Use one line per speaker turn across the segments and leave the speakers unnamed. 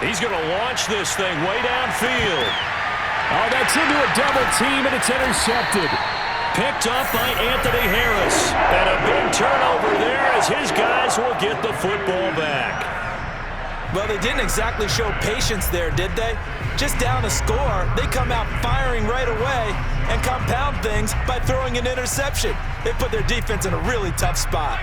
He's going to launch this thing way downfield.
Oh, that's into a double team, and it's intercepted.
Picked up by Anthony Harris. And a big turnover there as his guys will get the football back.
Well, they didn't exactly show patience there, did they? Just down a score, they come out firing right away and compound things by throwing an interception. They put their defense in a really tough spot.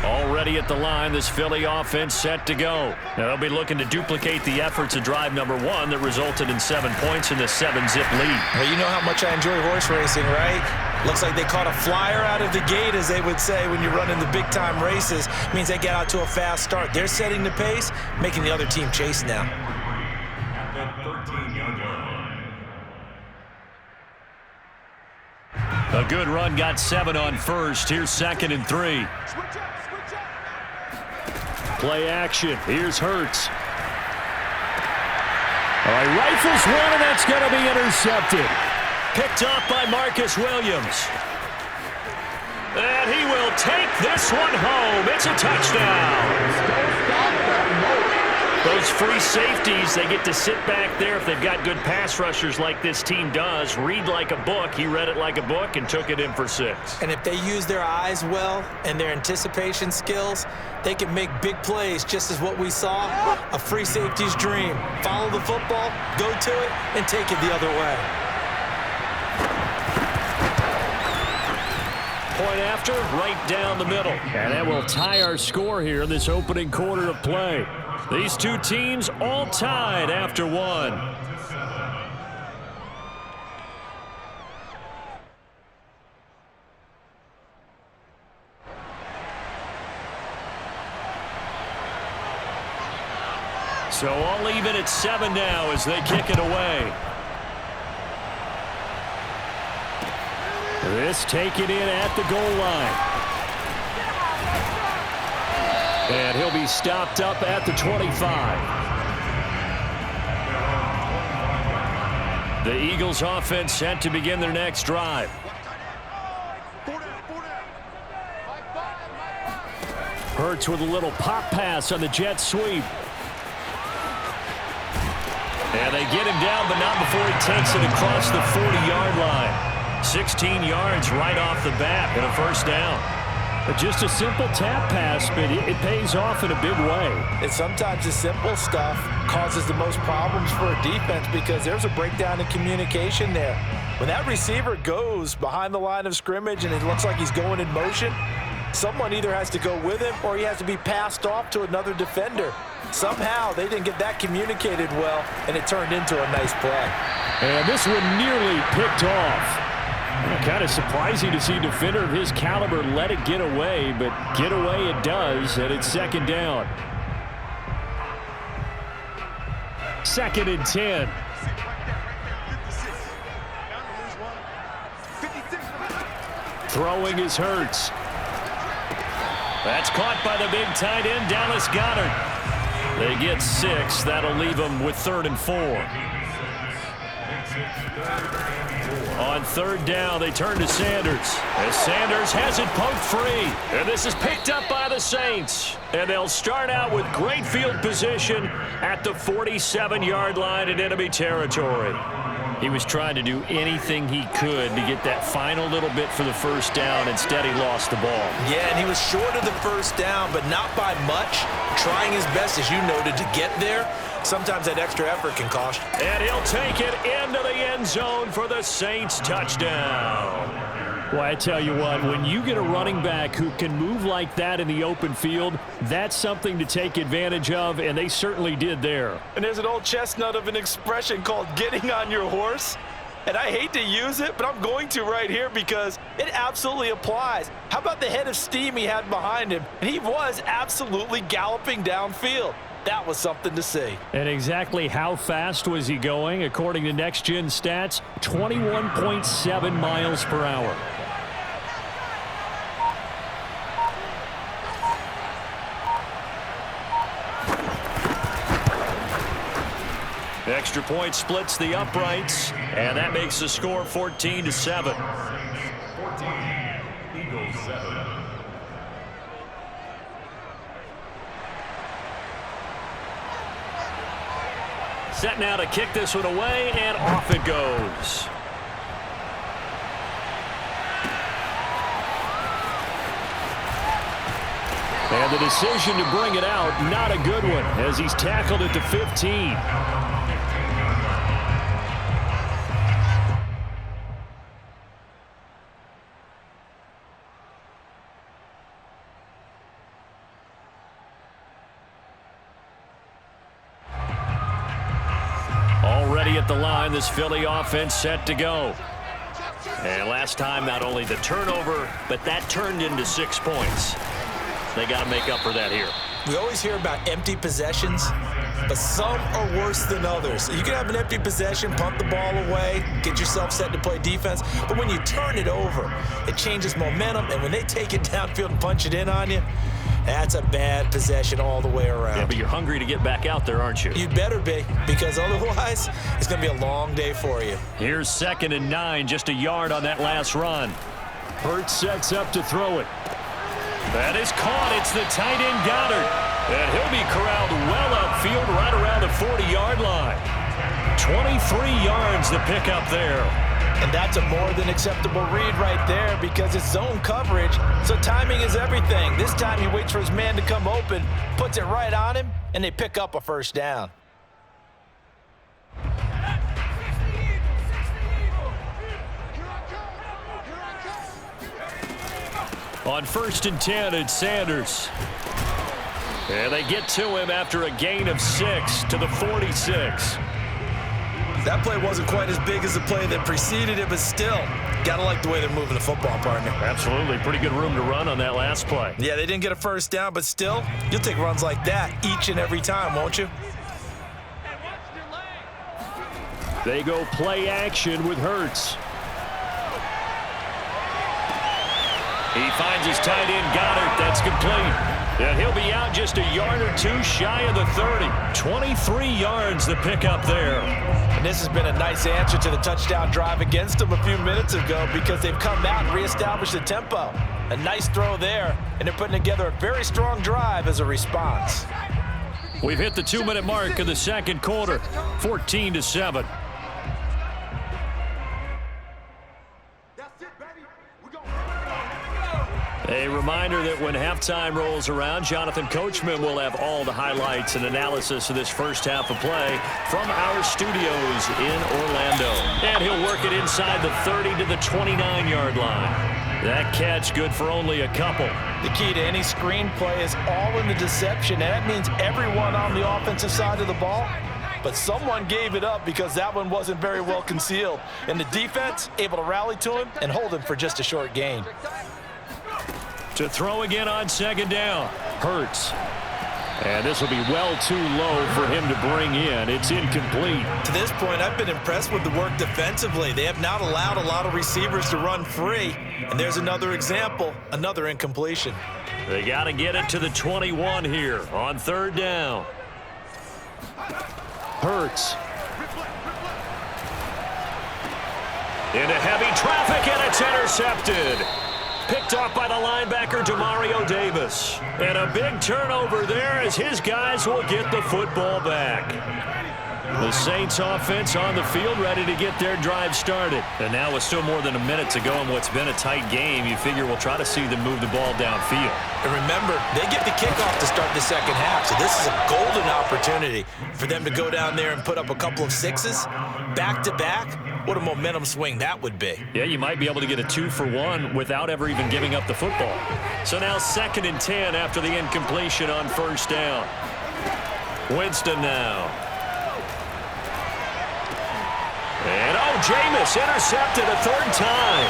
Already at the line, this Philly offense set to go. Now they'll be looking to duplicate the efforts of drive number 1 that resulted in 7 points in the 7-zip lead.
Well, you know how much I enjoy horse racing, right? Looks like they caught a flyer out of the gate, as they would say when you're running the big-time races. Means they get out to a fast start. They're setting the pace, making the other team chase now.
A good run got 7 on first. Here's 2nd and 3. Play action. Here's Hurts.
All right, rifles one, and that's going to be intercepted.
Picked up by Marcus Williams. And he will take this one home. It's a touchdown. Those free safeties, they get to sit back there if they've got good pass rushers like this team does. Read like a book. He read it like a book and took it in for 6.
And if they use their eyes well and their anticipation skills, they can make big plays, just as what we saw, a free safety's dream. Follow the football, go to it, and take it the other way.
Point after, right down the middle.
And that will tie our score here in this opening quarter of play.
These two teams all tied after 1. So all even at 7 now as they kick it away.
This taken in at the goal line.
And he'll be stopped up at the 25. The Eagles offense set to begin their next drive.
Hurts with a little pop pass on the jet sweep.
And they get him down, but not before he takes it across the 40-yard line. 16 yards right off the bat and a first down.
Just a simple tap pass, but it pays off in a big way.
And sometimes the simple stuff causes the most problems for a defense because there's a breakdown in communication there. When that receiver goes behind the line of scrimmage and it looks like he's going in motion, someone either has to go with him or he has to be passed off to another defender. Somehow they didn't get that communicated well, and it turned into a nice play.
And this one nearly picked off. Kind of surprising to see a defender of his caliber let it get away, but get away it does, and it's 2nd down. 2nd and 10. Throwing is Hurts.
That's caught by the big tight end, Dallas Goedert. They get 6. That'll leave them with 3rd and 4. On 3rd down, they turn to Sanders. As Sanders has it poked free. And this is picked up by the Saints. And they'll start out with great field position at the 47-yard line in enemy territory. He was trying to do anything he could to get that final little bit for the first down. Instead, he lost the ball.
Yeah, and he was short of the first down, but not by much. Trying his best, as you noted, to get there. Sometimes that extra effort can cost.
And he'll take it into the end zone for the Saints touchdown.
Well, I tell you what, when you get a running back who can move like that in the open field, that's something to take advantage of, and they certainly did there.
And there's an old chestnut of an expression called getting on your horse. And I hate to use it, but I'm going to right here because it absolutely applies. How about the head of steam he had behind him? And he was absolutely galloping downfield. That was something to see.
And exactly how fast was he going? According to Next Gen Stats, 21.7 miles per hour.
Extra point splits the uprights, and that makes the score 14-7.
14, Eagles 7.
Set now to kick this one away, and off it goes.
And the decision to bring it out, not a good one, as he's tackled at the 15. Already at the line, this Philly offense set to go. And last time, not only the turnover, but that turned into 6 points. They got to make up for that here.
We always hear about empty possessions, but some are worse than others. You can have an empty possession, pump the ball away, get yourself set to play defense, but when you turn it over, it changes momentum, and when they take it downfield and punch it in on you, that's a bad possession all the way around.
Yeah, but you're hungry to get back out there, aren't you?
You'd better be, because otherwise, it's going to be a long day for you.
Here's 2nd and 9, just a yard on that last run. Hurts sets up to throw it.
That is caught. It's the tight end Goddard. And he'll be corralled well upfield right around the 40-yard line. 23 yards to pick up there.
And that's a more than acceptable read right there because it's zone coverage, so timing is everything. This time he waits for his man to come open, puts it right on him, and they pick up a first down.
On 1st and 10, it's Sanders. And they get to him after a gain of 6 to the 46.
That play wasn't quite as big as the play that preceded it, but still, gotta like the way they're moving the football, partner.
Absolutely. Pretty good room to run on that last play.
Yeah, they didn't get a first down, but still, you'll take runs like that each and every time, won't you?
They go play action with Hurts.
He finds his tight end Goddard. That's complete. And he'll be out just a yard or two shy of the 30. 23 yards to pick up there.
And this has been a nice answer to the touchdown drive against them a few minutes ago because they've come out and reestablished the tempo. A nice throw there, and they're putting together a very strong drive as a response.
We've hit the 2-minute mark of the second quarter, 14-7. A reminder that when halftime rolls around, Jonathan Coachman will have all the highlights and analysis of this first half of play from our studios in Orlando. And he'll work it inside the 30 to the 29-yard line. That catch good for only a couple.
The key to any screenplay is all in the deception, and that means everyone on the offensive side of the ball. But someone gave it up because that one wasn't very well concealed. And the defense able to rally to him and hold him for just a short gain.
To throw again on 2nd down. Hurts. And this will be well too low for him to bring in. It's incomplete.
To this point, I've been impressed with the work defensively. They have not allowed a lot of receivers to run free. And there's another example, another incompletion.
They got to get it to the 21 here on 3rd down.
Hurts.
Into heavy traffic, and it's intercepted. Picked off by the linebacker, Demario Davis. And a big turnover there as his guys will get the football back.
The Saints offense on the field ready to get their drive started.
And now with still more than a minute to go in what's been a tight game, you figure we'll try to see them move the ball downfield.
And remember, they get the kickoff to start the second half, so this is a golden opportunity for them to go down there and put up a couple of sixes back-to-back. What a momentum swing that would be.
Yeah, you might be able to get a 2-for-1 without ever even giving up the football.
So now 2nd and 10 after the incompletion on 1st down. Winston now. And Jameis intercepted a 3rd time.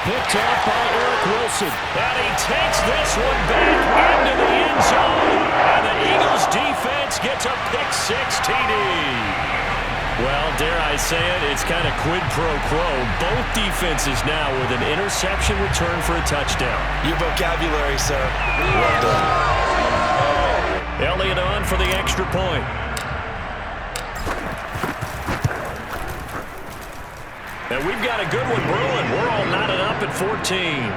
Picked off by Eric Wilson.
And he takes this one back into the end zone. And the Eagles defense gets a pick-6 TD.
Well, dare I say it, it's kind of quid pro quo. Both defenses now with an interception return for a touchdown.
Your vocabulary, sir. Well done.
Elliott on for the extra point.
And we've got a good one brewing. We're all knotted up at 14.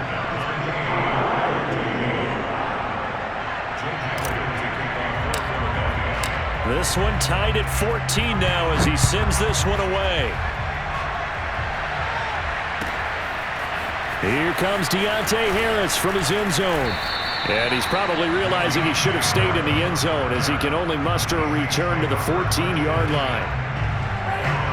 This one tied at 14 now as he sends this one away. Here comes Deontay Harris from his end zone. And he's probably realizing he should have stayed in the end zone as he can only muster a return to the 14-yard line.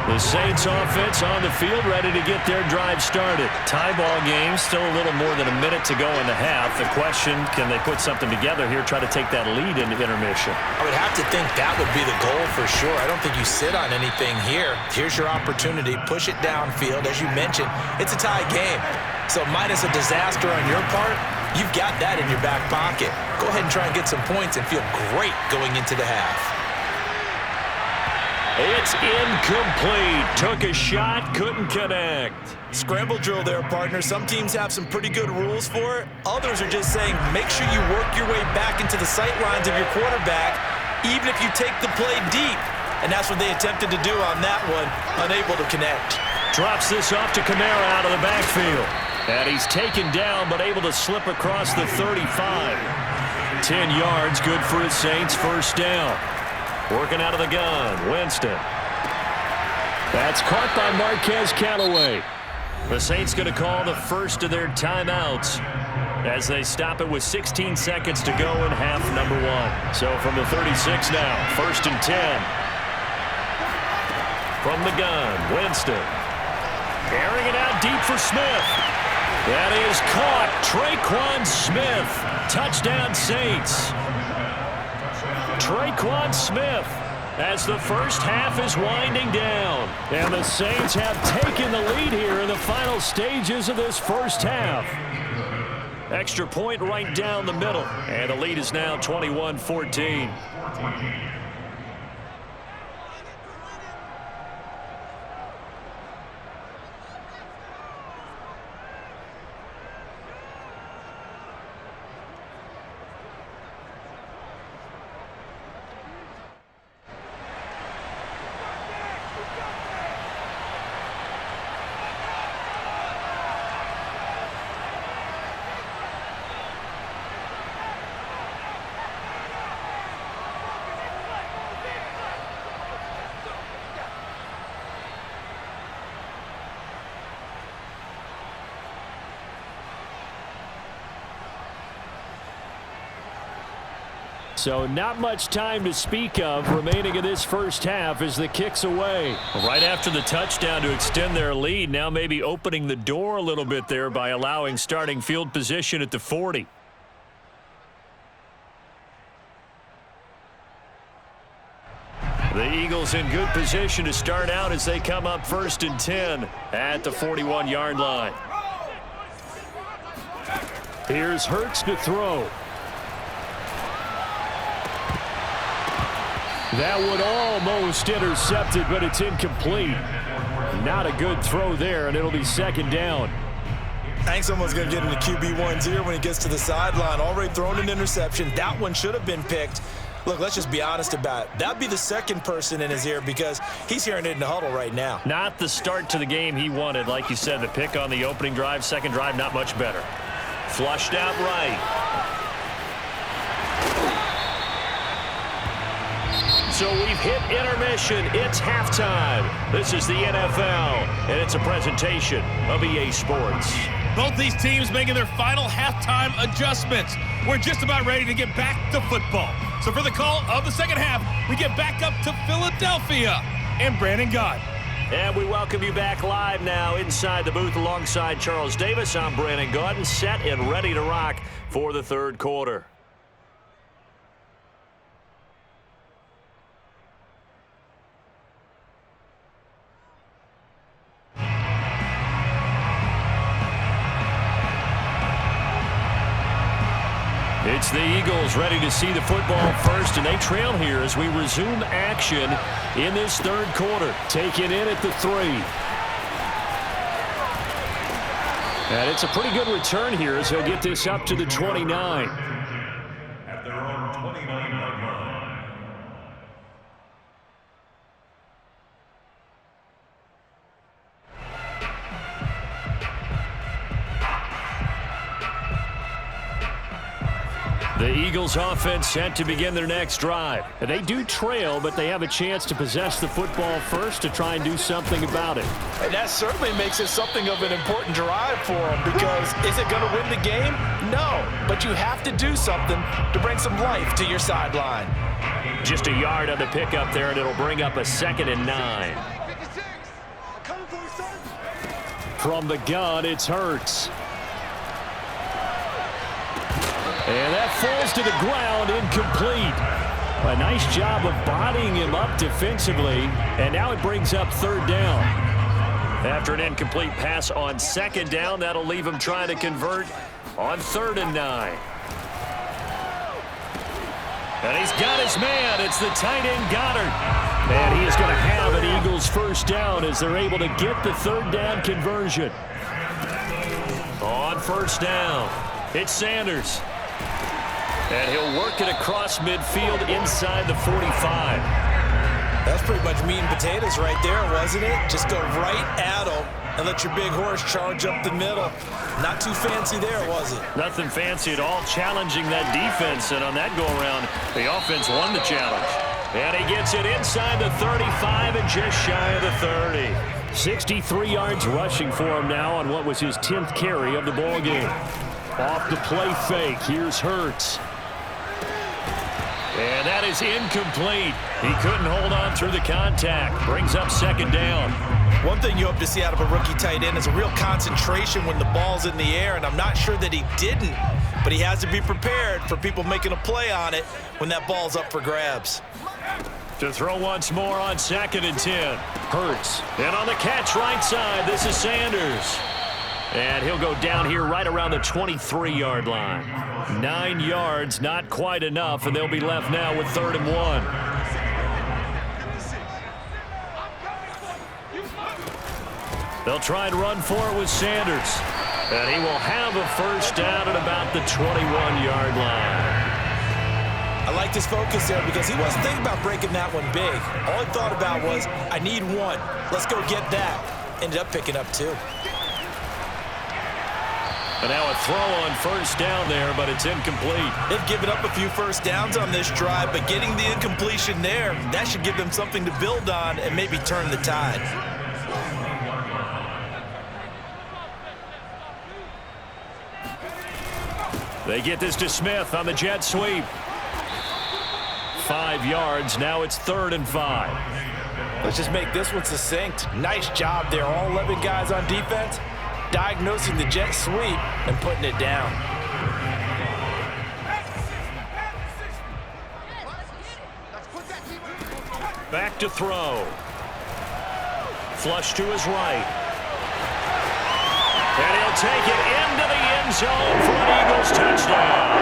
The Saints offense on the field ready to get their drive started. Tie ball game, still a little more than a minute to go in the half. The question, can they put something together here, try to take that lead into intermission?
I would have to think that would be the goal for sure. I don't think you sit on anything here. Here's your opportunity. Push it downfield. As you mentioned, it's a tie game. So minus a disaster on your part, you've got that in your back pocket. Go ahead and try and get some points and feel great going into the half.
It's incomplete. Took a shot, couldn't connect.
Scramble drill there, partner. Some teams have some pretty good rules for it. Others are just saying make sure you work your way back into the sight lines of your quarterback, even if you take the play deep. And that's what they attempted to do on that one, unable to connect.
Drops this off to Kamara out of the backfield. And he's taken down, but able to slip across the 35. 10 yards, good for his Saints, first down. Working out of the gun, Winston. That's caught by Marquez Callaway. The Saints going to call the first of their timeouts as they stop it with 16 seconds to go in half number one. So from the 36 now, 1st and 10. From the gun, Winston. Airing it out deep for Smith. That is caught. Traquan Smith. Touchdown Saints. Traquan Smith as the first half is winding down. And the Saints have taken the lead here in the final stages of this first half. Extra point right down the middle. And the lead is now 21-14. So not much time to speak of remaining in this first half as the kick's away. Right after the touchdown to extend their lead, now maybe opening the door a little bit there by allowing starting field position at the 40. The Eagles in good position to start out as they come up 1st and 10 at the 41-yard line. Here's Hurts to throw. That one almost intercepted, but it's incomplete. Not a good throw there, and it'll be 2nd down.
I think someone's going to get into QB1's ear when he gets to the sideline. Already thrown an interception. That one should have been picked. Look, let's just be honest about it. That'd be the second person in his ear because he's hearing it in the huddle right now.
Not the start to the game he wanted. Like you said, the pick on the opening drive, second drive, not much better. Flushed out right. So we've hit intermission. It's halftime. This is the NFL, and it's a presentation of EA Sports.
Both these teams making their final halftime adjustments. We're just about ready to get back to football. So for the call of the second half, we get back up to Philadelphia and Brandon Gott.
And we welcome you back live now inside the booth alongside Charles Davis. I'm Brandon Gott, set and ready to rock for the third quarter. It's the Eagles ready to see the football first, and they trail here as we resume action in this third quarter. Taken in at the 3. And it's a pretty good return here as he'll get this up to the 29.
At their own 29-yard line.
The Eagles offense set to begin their next drive. They do trail, but they have a chance to possess the football first to try and do something about it.
And that certainly makes it something of an important drive for them, because is it going to win the game? No, but you have to do something to bring some life to your sideline.
Just a yard on the pickup there, and it'll bring up a 2nd and 9. From the gun, it's Hurts. And that falls to the ground, incomplete. A nice job of bodying him up defensively, and now it brings up 3rd down. After an incomplete pass on 2nd down, that'll leave him trying to convert on 3rd and 9. And he's got his man. It's the tight end, Goddard. And he is going to have an Eagles 1st down as they're able to get the 3rd down conversion. On 1st down, it's Sanders. And he'll work it across midfield inside the 45.
That's pretty much meat and potatoes right there, wasn't it? Just go right at him and let your big horse charge up the middle. Not too fancy there, was it?
Nothing fancy at all, challenging that defense. And on that go-around, the offense won the challenge. And he gets it inside the 35 and just shy of the 30. 63 yards rushing for him now on what was his 10th carry of the ball game. Off the play fake, here's Hurts. And that is incomplete. He couldn't hold on through the contact. Brings up 2nd down.
One thing you hope to see out of a rookie tight end is a real concentration when the ball's in the air, and I'm not sure that he didn't, but he has to be prepared for people making a play on it when that ball's up for grabs.
To throw once more on 2nd and 10. Hurts. And on the catch right side, this is Sanders. And he'll go down here right around the 23-yard line. 9 yards, not quite enough, and they'll be left now with 3rd and 1. They'll try and run for it with Sanders. And he will have a 1st down at about the 21-yard line.
I liked his focus there because he wasn't thinking about breaking that one big. All he thought about was, I need 1. Let's go get that. Ended up picking up 2.
And now a throw on 1st down there, but it's incomplete.
They've given up a few 1st downs on this drive, but getting the incompletion there, that should give them something to build on and maybe turn the tide.
They get this to Smith on the jet sweep. 5 yards. Now it's 3rd and 5.
Let's just make this one succinct. Nice job there. All 11 guys on defense diagnosing the jet sweep and putting it down.
Back to throw. Flush to his right. And he'll take it into the end zone for an Eagles touchdown.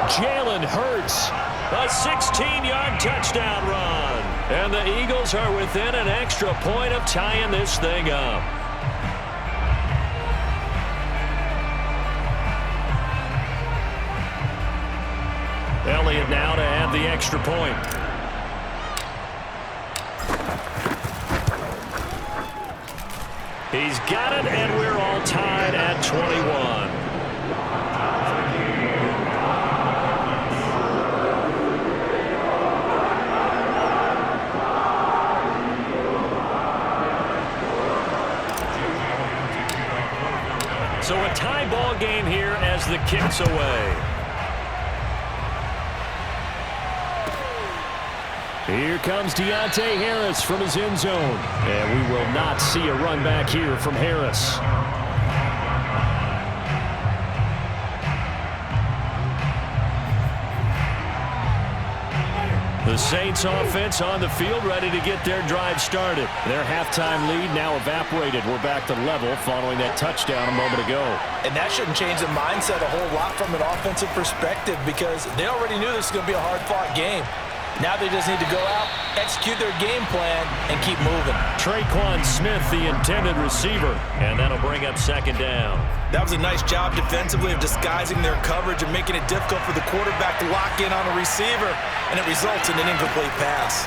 Jalen Hurts, a 16-yard touchdown run. And the Eagles are within an extra point of tying this thing up. Elliott now to add the extra point. He's got it, and we're all tied at 21. So a tie ball game here as the kick's away. Here comes Deontay Harris from his end zone. And we will not see a run back here from Harris. The Saints offense on the field ready to get their drive started. Their halftime lead now evaporated. We're back to level following that touchdown a moment ago.
And that shouldn't change the mindset a whole lot from an offensive perspective because they already knew this was going to be a hard-fought game. Now they just need to go out, execute their game plan, and keep moving.
Traquan Smith, the intended receiver, and that'll bring up 2nd down.
That was a nice job defensively of disguising their coverage and making it difficult for the quarterback to lock in on a receiver, and it results in an incomplete pass.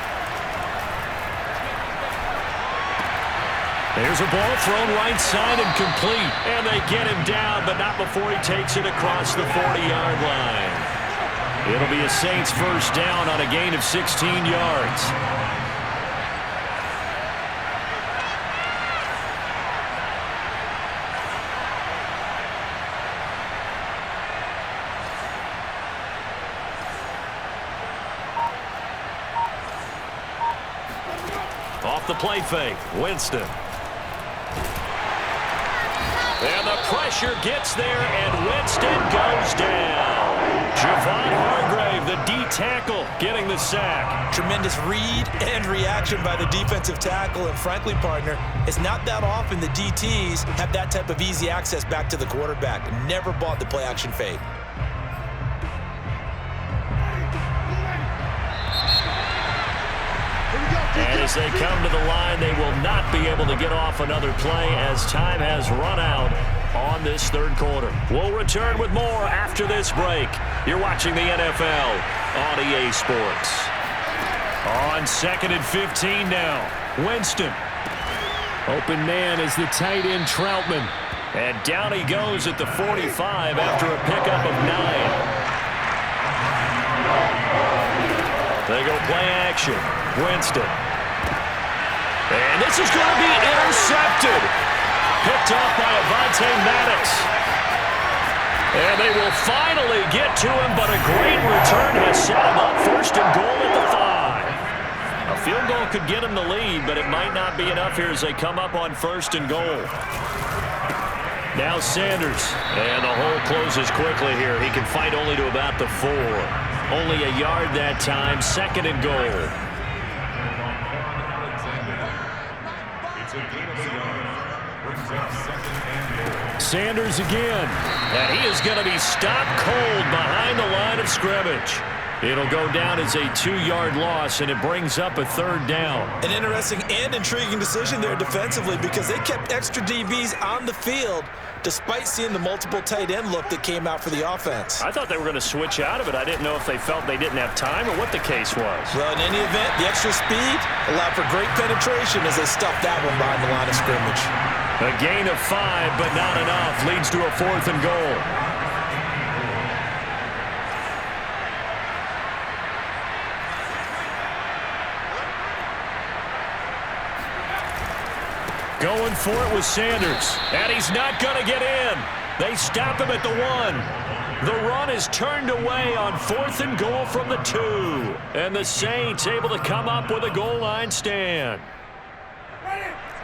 There's a ball thrown right side and complete, and they get him down, but not before he takes it across the 40-yard line. It'll be a Saints first down on a gain of 16 yards. Off the play fake, Winston. And the pressure gets there, and Winston goes down. Javon Hargrave, the D tackle, getting the sack.
Tremendous read and reaction by the defensive tackle. And frankly, partner, it's not that often the DTs have that type of easy access back to the quarterback. Never bought the play-action fade.
And as they come to the line, they will not be able to get off another play as time has run out on this third quarter. We'll return with more after this break. You're watching the NFL on EA Sports. On 2nd and 15 now, Winston. Open man is the tight end Troutman. And down he goes at the 45 after a pickup of 9. They go play action. Winston. And this is going to be intercepted. Picked off by Avonte Maddox. And they will finally get to him, but a great return has set him up first and goal at the 5. A field goal could get him the lead, but it might not be enough here as they come up on first and goal. Now Sanders. And the hole closes quickly here. He can fight only to about the 4. Only a yard that time, 2nd and goal. Sanders again, and he is going to be stopped cold behind the line of scrimmage. It'll go down as a 2-yard loss, and it brings up a 3rd down.
An interesting and intriguing decision there defensively because they kept extra DBs on the field despite seeing the multiple tight end look that came out for the offense.
I thought they were going to switch out of it. I didn't know if they felt they didn't have time or what the case was.
Well, in any event, the extra speed allowed for great penetration as they stuffed that one behind the line of scrimmage.
A gain of 5, but not enough. Leads to a 4th and goal. Going for it with Sanders. And he's not going to get in. They stop him at the 1. The run is turned away on 4th and goal from the 2. And the Saints able to come up with a goal line stand.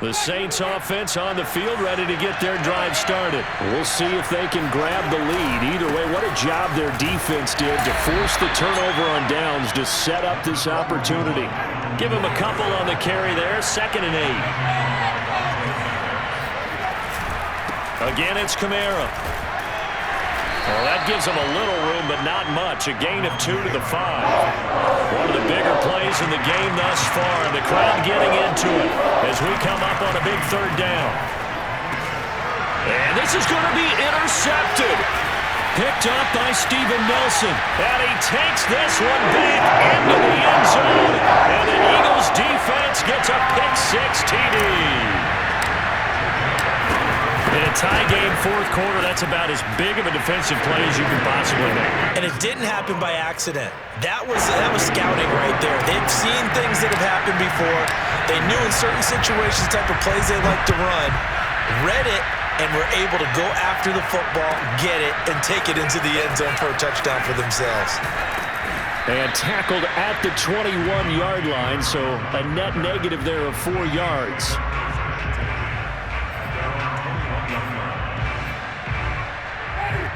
The Saints offense on the field ready to get their drive started. We'll see if they can grab the lead. Either way, what a job their defense did to force the turnover on downs to set up this opportunity. Give him a couple on the carry there, 2nd and 8. Again, it's Kamara. Well, that gives them a little room, but not much. A gain of 2 to the 5. One of the bigger plays in the game thus far. The crowd getting into it as we come up on a big 3rd down. And this is going to be intercepted. Picked up by Steven Nelson. And he takes this one back into the end zone. And the Eagles defense gets a pick-6 TD. In a tie game, 4th quarter, that's about as big of a defensive play as you can possibly make.
And it didn't happen by accident. That was scouting right there. They've seen things that have happened before. They knew in certain situations the type of plays they like to run, read it, and were able to go after the football, get it, and take it into the end zone for a touchdown for themselves.
And tackled at the 21-yard line, so a net negative there of 4 yards.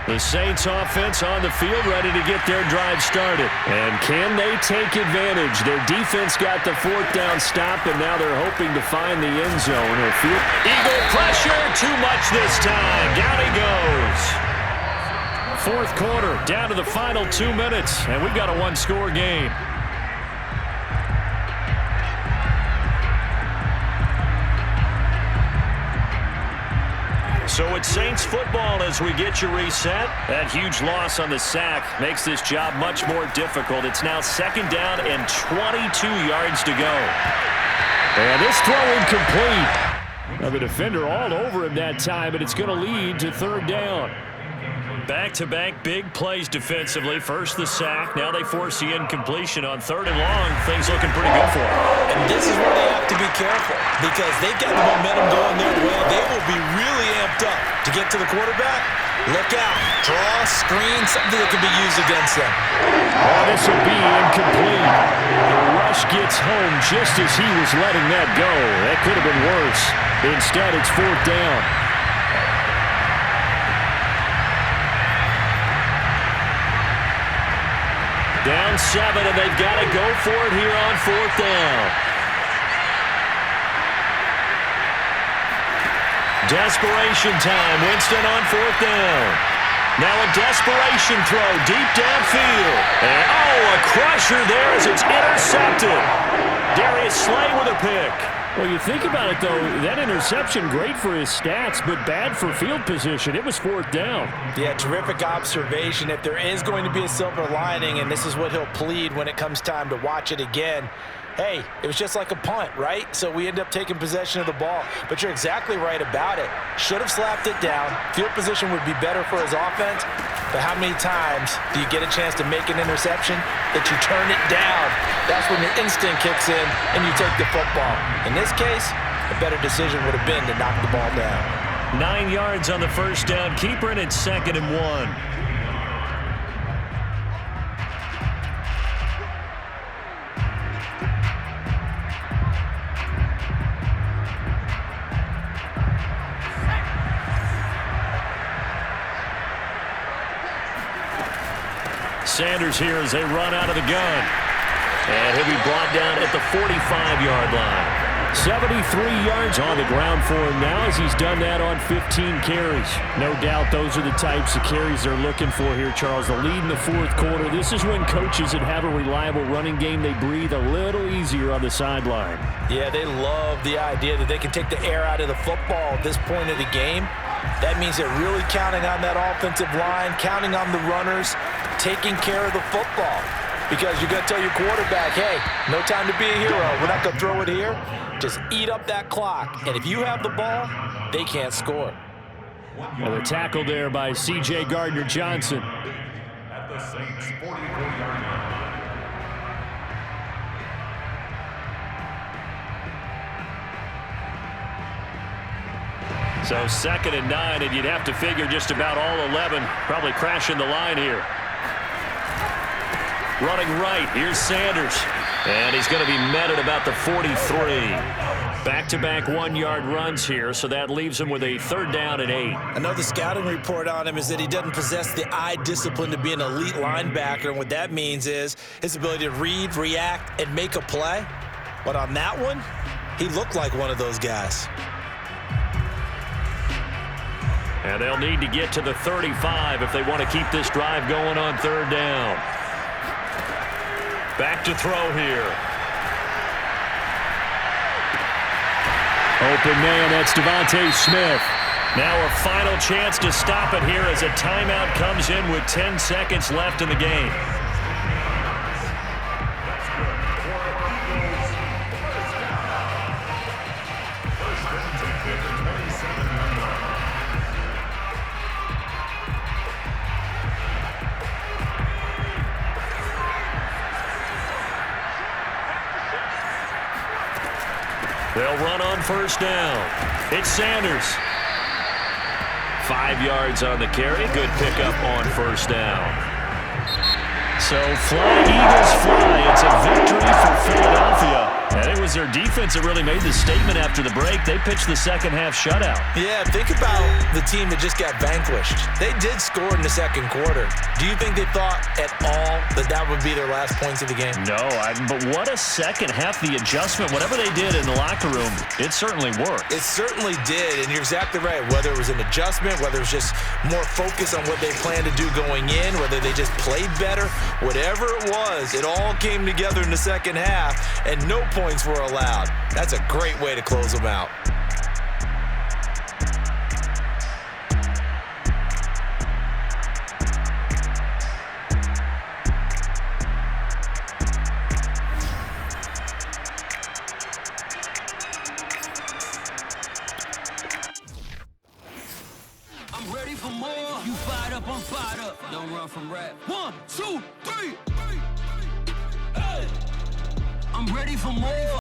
The Saints offense on the field ready to get their drive started. And can they take advantage? Their defense got the 4th down stop, and now they're hoping to find the end zone. Eagle pressure, too much this time. Down he goes. 4th quarter, down to the final 2 minutes, and we've got a 1-score game. So it's Saints football as we get you reset. That huge loss on the sack makes this job much more difficult. It's now 2nd down and 22 yards to go. And this throw incomplete. Now the defender all over him that time, and it's going to lead to 3rd down.
Back-to-back big plays defensively. First the sack. Now they force the incompletion on 3rd and long. Things looking pretty good for them.
And this is where they have to be careful because they've got the momentum going their way. They will be really amped up to get to the quarterback. Look out. Draw, screen, something that can be used against them.
Oh, this will be incomplete. The rush gets home just as he was letting that go. That could have been worse. Instead, it's 4th down.
Down 7, and they've got to go for it here on 4th down. Desperation time. Winston on 4th down. Now a desperation throw deep downfield. And, a crusher there as it's intercepted. Darius Slay with a pick.
Well, you think about it, though, that interception, great for his stats, but bad for field position. It was 4th down.
Yeah, terrific observation. If there is going to be a silver lining, and this is what he'll plead when it comes time to watch it again, hey, it was just like a punt, right? So we end up taking possession of the ball. But you're exactly right about it. Should have slapped it down. Field position would be better for his offense. But how many times do you get a chance to make an interception that you turn it down? That's when the instinct kicks in and you take the football. In this case, a better decision would have been to knock the ball down.
9 yards on the first down keeper, and it's 2nd and 1. Sanders here as they run out of the gun. And he'll be brought down at the 45-yard line.
73 yards on the ground for him now as he's done that on 15 carries. No doubt those are the types of carries they're looking for here, Charles. The lead in the 4th quarter. This is when coaches that have a reliable running game, they breathe a little easier on the sideline.
Yeah, they love the idea that they can take the air out of the football at this point of the game. That means they're really counting on that offensive line, counting on the runners, taking care of the football. Because you're going to tell your quarterback, hey, no time to be a hero. We're not going to throw it here. Just eat up that clock. And if you have the ball, they can't score.
Well, the tackle there by C.J. Gardner-Johnson.
At the Saints' 44-yard line.
So 2nd and 9, and you'd have to figure just about all 11 probably crashing the line here. Running right, here's Sanders. And he's going to be met at about the 43. Back-to-back 1-yard runs here, so that leaves him with a 3rd down and 8.
Another scouting report on him is that he doesn't possess the eye discipline to be an elite linebacker, and what that means is his ability to read, react, and make a play. But on that one, he looked like one of those guys.
And they'll need to get to the 35 if they want to keep this drive going on 3rd down. Back to throw here.
Open man, that's Devontae Smith.
Now a final chance to stop it here as a timeout comes in with 10 seconds left in the game. They'll run on 1st down. It's Sanders. 5 yards on the carry. Good pickup on 1st down. So fly, Eagles fly. It's a victory for Philadelphia. And it was their defense that really made the statement after the break. They pitched the second half shutout.
Yeah, think about the team that just got vanquished. They did score in the 2nd quarter. Do you think they thought at all that that would be their last points of the game?
No, but what a second half. The adjustment, whatever they did in the locker room, it certainly worked.
It certainly did, and you're exactly right. Whether it was an adjustment, whether it was just more focus on what they planned to do going in, whether they just played better, whatever it was, it all came together in the 2nd half, and no points were allowed. That's a great way to close them out.
I'm ready for more. You fired up on fire. Don't run from rap.
1, 2, 3.
I'm ready for more.